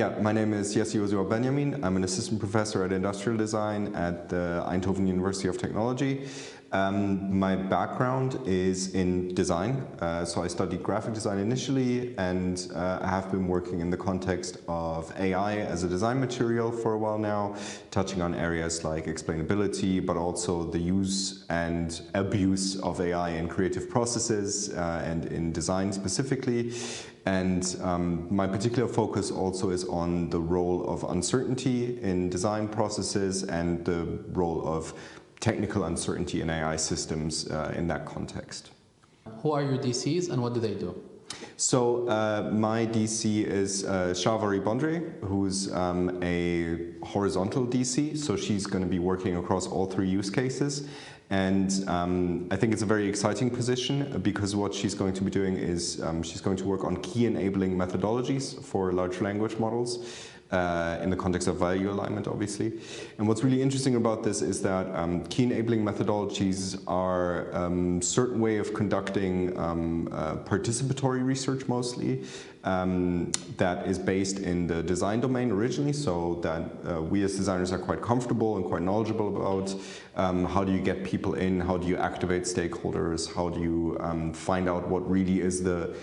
Yeah, my name is Yessi Ozua Benjamin. I'm an assistant professor at industrial design at the Eindhoven University of Technology. My background is in design, so I studied graphic design initially, and I have been working in the context of AI as a design material for a while now, touching on areas like explainability, but also the use and abuse of AI in creative processes and in design specifically. And my particular focus also is on the role of uncertainty in design processes and the role of technical uncertainty in AI systems in that context. Who are your DCs and what do they do? So my DC is Shavari Bondre, who's a horizontal DC. So she's going to be working across all three use cases. And I think it's a very exciting position because what she's going to be doing is she's going to work on key enabling methodologies for large language models in the context of value alignment, obviously. And what's really interesting about this is that key enabling methodologies are a certain way of conducting participatory research mostly that is based in the design domain originally, so that we as designers are quite comfortable and quite knowledgeable about how do you get people in, how do you activate stakeholders, how do you find out what really is the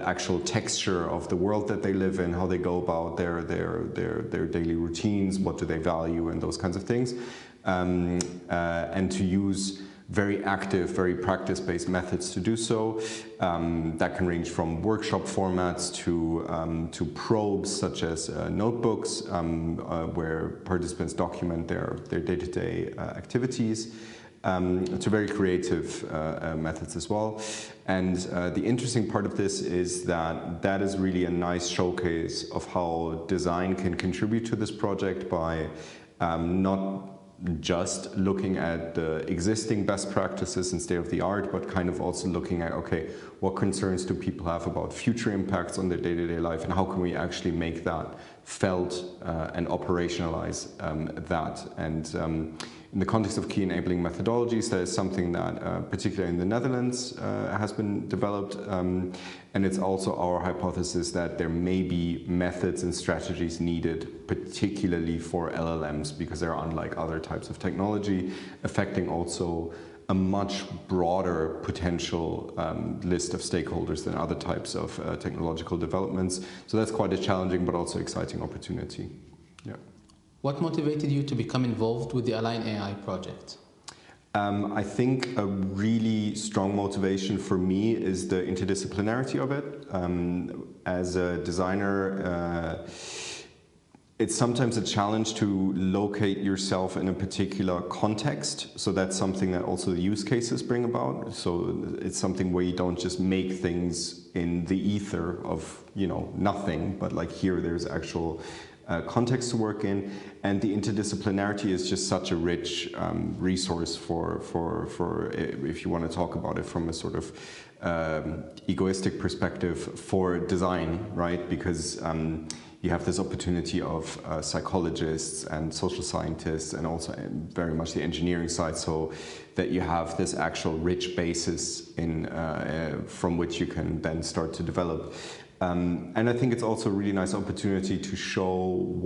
actual texture of the world that they live in, how they go about their daily routines, what do they value, and those kinds of things, and to use very active, very practice-based methods to do so. That can range from workshop formats to probes such as notebooks, where participants document their day-to-day activities. To very creative methods as well. And the interesting part of this is that is really a nice showcase of how design can contribute to this project by not just looking at the existing best practices and state of the art, but kind of also looking at, okay, what concerns do people have about future impacts on their day-to-day life, and how can we actually make that felt and operationalize that. And in the context of key enabling methodologies, that is something that, particularly in the Netherlands, has been developed. And it's also our hypothesis that there may be methods and strategies needed, particularly for LLMs, because they're unlike other types of technology, affecting also a much broader potential list of stakeholders than other types of technological developments. So that's quite a challenging but also exciting opportunity. Yeah. What motivated you to become involved with the alignAI project? I think a really strong motivation for me is the interdisciplinarity of it. As a designer, it's sometimes a challenge to locate yourself in a particular context. So that's something that also the use cases bring about. So it's something where you don't just make things in the ether of, nothing, but like here there's actual context to work in, and the interdisciplinarity is just such a rich resource for if you want to talk about it from a sort of egoistic perspective for design, right? Because you have this opportunity of psychologists and social scientists, and also very much the engineering side, so that you have this actual rich basis in from which you can then start to develop. And I think it's also a really nice opportunity to show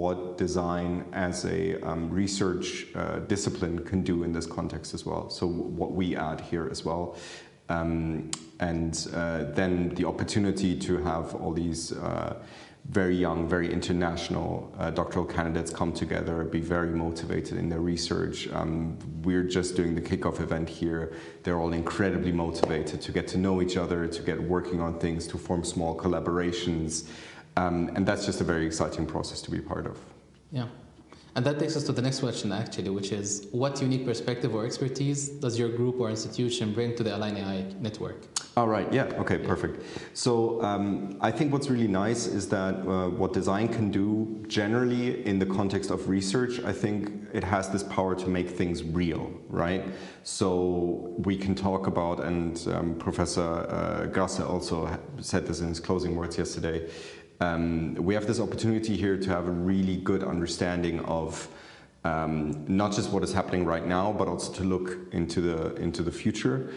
what design as a research discipline can do in this context as well. So what we add here as well. And then the opportunity to have all these very young, very international doctoral candidates come together, be very motivated in their research. We're just doing the kickoff event here. They're all incredibly motivated to get to know each other, to get working on things, to form small collaborations. And that's just a very exciting process to be part of. Yeah. And that takes us to the next question, actually, which is, what unique perspective or expertise does your group or institution bring to the alignAI network? All right, yeah, okay, perfect. So I think what's really nice is that what design can do generally in the context of research, I think it has this power to make things real, right? So we can talk about, and Professor Grasse also said this in his closing words yesterday, we have this opportunity here to have a really good understanding of not just what is happening right now, but also to look into the future.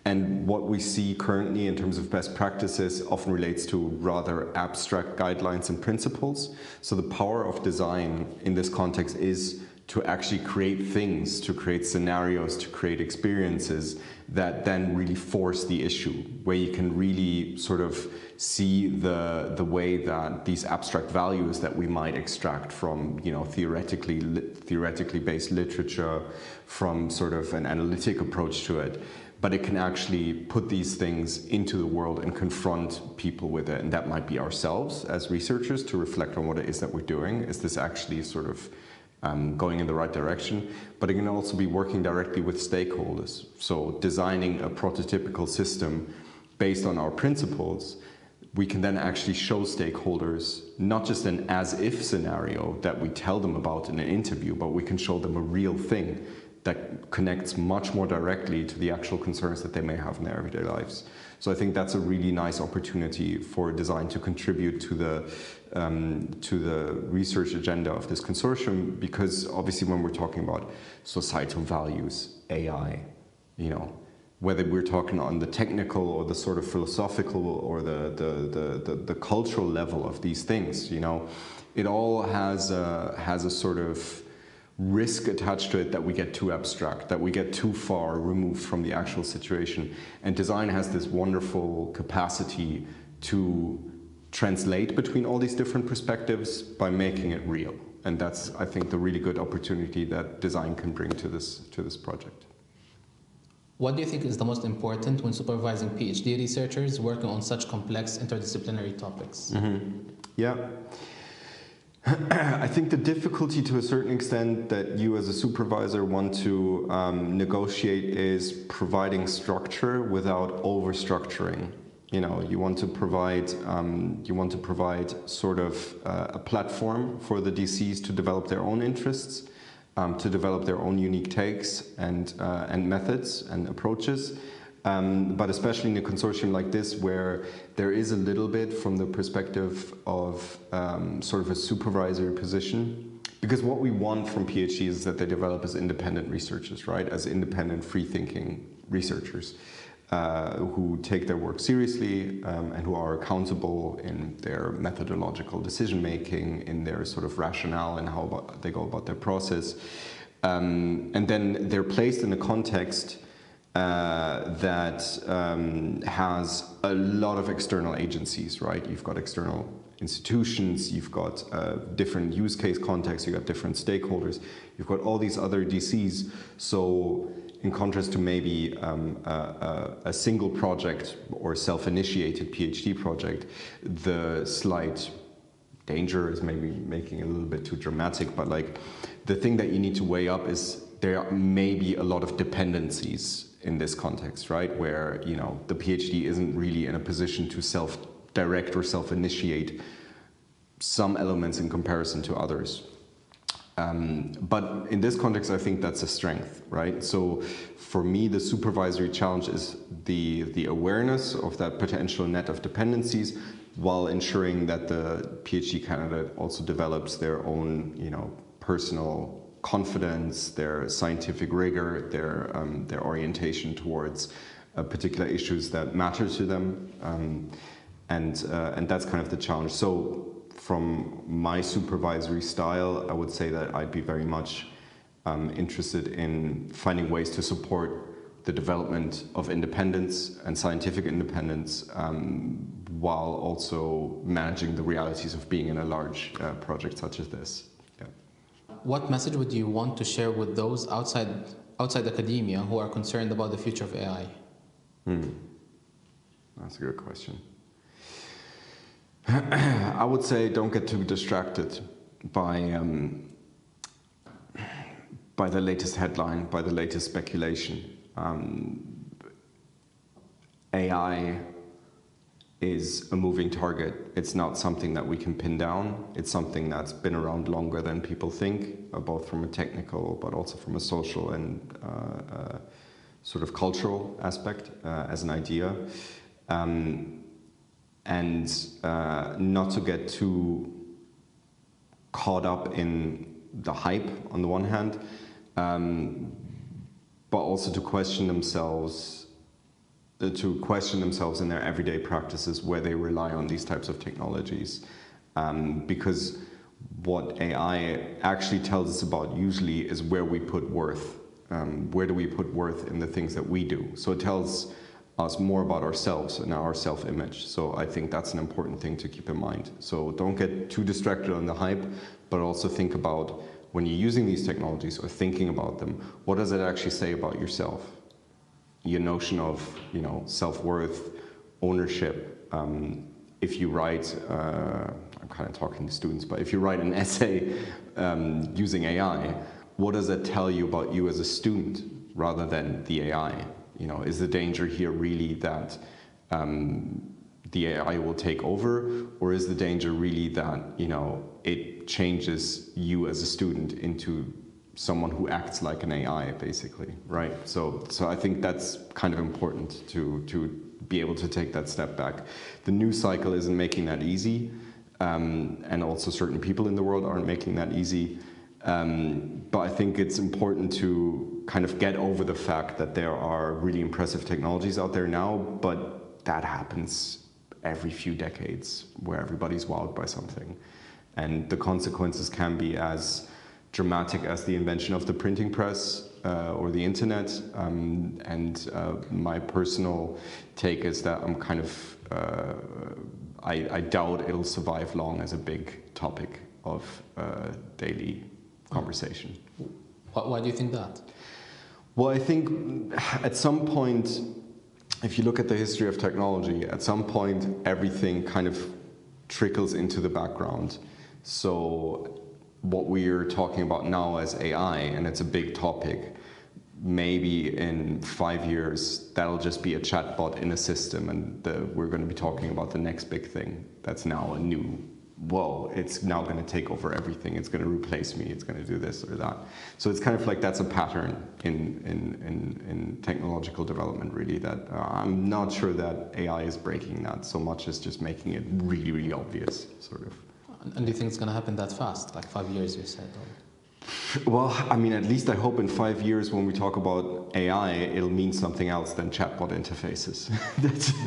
And what we see currently in terms of best practices often relates to rather abstract guidelines and principles. So the power of design in this context is to actually create things, to create scenarios, to create experiences that then really force the issue, where you can really sort of see the way that these abstract values that we might extract from, you know, theoretically based literature, from sort of an analytic approach to it, but it can actually put these things into the world and confront people with it. And that might be ourselves as researchers to reflect on what it is that we're doing. Is this actually sort of going in the right direction? But it can also be working directly with stakeholders. So designing a prototypical system based on our principles, we can then actually show stakeholders not just an as-if scenario that we tell them about in an interview, but we can show them a real thing that connects much more directly to the actual concerns that they may have in their everyday lives. So I think that's a really nice opportunity for design to contribute to the research agenda of this consortium, because obviously when we're talking about societal values, AI, you know, whether we're talking on the technical or the sort of philosophical or the cultural level of these things, you know, it all has a sort of risk attached to it that we get too abstract, that we get too far removed from the actual situation. And design has this wonderful capacity to translate between all these different perspectives by making it real. And that's, I think, the really good opportunity that design can bring to this project. What do you think is the most important when supervising PhD researchers working on such complex interdisciplinary topics? Yeah. I think the difficulty to a certain extent that you as a supervisor want to negotiate is providing structure without over-structuring. You know, you want to provide sort of a platform for the DCs to develop their own interests, to develop their own unique takes and methods and approaches. But especially in a consortium like this, where there is a little bit from the perspective of sort of a supervisory position, because what we want from PhDs is that they develop as independent researchers, right? As independent, free-thinking researchers who take their work seriously and who are accountable in their methodological decision-making, in their sort of rationale and how they go about their process. And then they're placed in a context that has a lot of external agencies, right? You've got external institutions, you've got different use case contexts, you've got different stakeholders, you've got all these other DCs. So in contrast to maybe a single project or self-initiated PhD project, the slight danger is maybe making it a little bit too dramatic, but like the thing that you need to weigh up is there may be a lot of dependencies in this context, right? Where, you know, the PhD isn't really in a position to self-direct or self-initiate some elements in comparison to others. But in this context, I think that's a strength, right? So for me, the supervisory challenge is the awareness of that potential net of dependencies, while ensuring that the PhD candidate also develops their own, you know, personal confidence, their scientific rigor, their orientation towards particular issues that matter to them, and that's kind of the challenge. So from my supervisory style, I would say that I'd be very much interested in finding ways to support the development of independence and scientific independence, while also managing the realities of being in a large project such as this. What message would you want to share with those outside academia who are concerned about the future of AI? That's a good question. I would say don't get too distracted by the latest headline, by the latest speculation. AI is a moving target. It's not something that we can pin down. It's something that's been around longer than people think, both from a technical but also from a social and sort of cultural aspect as an idea. And not to get too caught up in the hype on the one hand, but also to question themselves to question themselves in their everyday practices where they rely on these types of technologies. Because what AI actually tells us about usually is where we put worth. Where do we put worth in the things that we do? So it tells us more about ourselves and our self-image. So I think that's an important thing to keep in mind. So don't get too distracted on the hype, but also think about when you're using these technologies or thinking about them, what does it actually say about yourself? Your notion of, self-worth, ownership. If you write, I'm kind of talking to students, but if you write an essay using AI, what does it tell you about you as a student rather than the AI? Is the danger here really that the AI will take over, or is the danger really that, it changes you as a student into someone who acts like an AI, basically, right? So I think that's kind of important to be able to take that step back. The news cycle isn't making that easy, and also certain people in the world aren't making that easy. But I think it's important to kind of get over the fact that there are really impressive technologies out there now, but that happens every few decades where everybody's wowed by something. And the consequences can be as dramatic as the invention of the printing press or the internet. My personal take is that I'm kind of, I doubt it'll survive long as a big topic of daily conversation. Why do you think that? Well, I think at some point, if you look at the history of technology, at some point everything kind of trickles into the background. So what we are talking about now as AI, and it's a big topic, maybe in 5 years that'll just be a chatbot in a system, and we're going to be talking about the next big thing that's now a new, whoa, it's now going to take over everything, it's going to replace me, it's going to do this or that. So it's kind of like that's a pattern in technological development, really, that I'm not sure that AI is breaking that so much as just making it really, really obvious, sort of. And do you think it's going to happen that fast, like 5 years, you said? Or? Well, I mean, at least I hope in 5 years when we talk about AI, it'll mean something else than chatbot interfaces.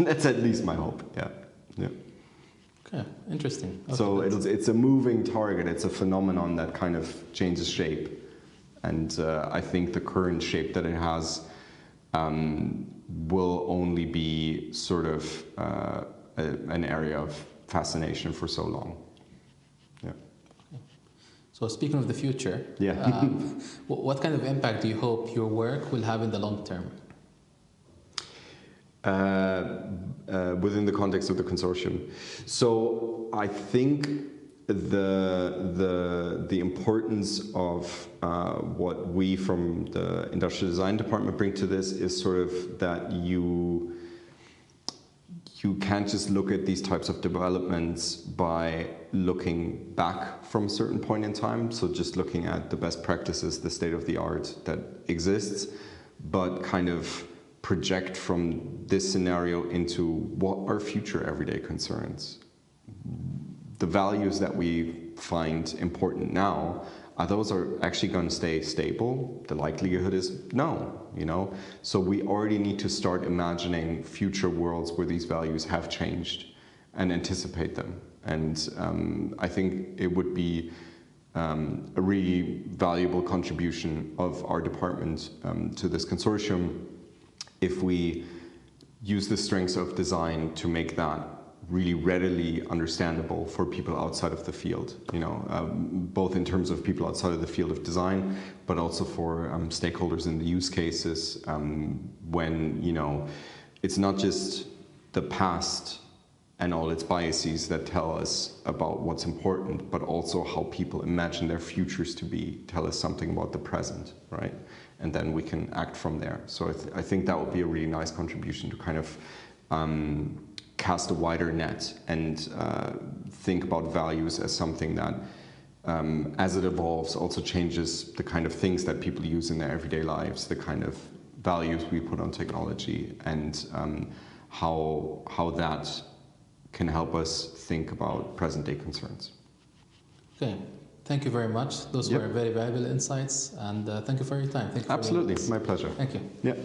That's at least my hope, yeah. Okay, interesting. Okay, so it's a moving target, it's a phenomenon that kind of changes shape. And I think the current shape that it has will only be sort of an area of fascination for so long. So speaking of the future, what kind of impact do you hope your work will have in the long term? Within the context of the consortium. So I think the importance of what we from the industrial design department bring to this is sort of that you can't just look at these types of developments by looking back from a certain point in time, so just looking at the best practices, the state of the art that exists, but kind of project from this scenario into what are future everyday concerns. The values that we find important now, are those actually going to stay stable? The likelihood is no, So we already need to start imagining future worlds where these values have changed and anticipate them. And I think it would be a really valuable contribution of our department to this consortium if we use the strengths of design to make that really readily understandable for people outside of the field, both in terms of people outside of the field of design, but also for stakeholders in the use cases, when, it's not just the past and all its biases that tell us about what's important, but also how people imagine their futures to be, tell us something about the present, right? And then we can act from there. So I think that would be a really nice contribution to kind of cast a wider net and think about values as something that, as it evolves, also changes the kind of things that people use in their everyday lives, the kind of values we put on technology, and how that can help us think about present-day concerns. Okay. Thank you very much. Those were very valuable insights, and thank you for your time. Thank you. Absolutely, my pleasure. Thank you. Yeah.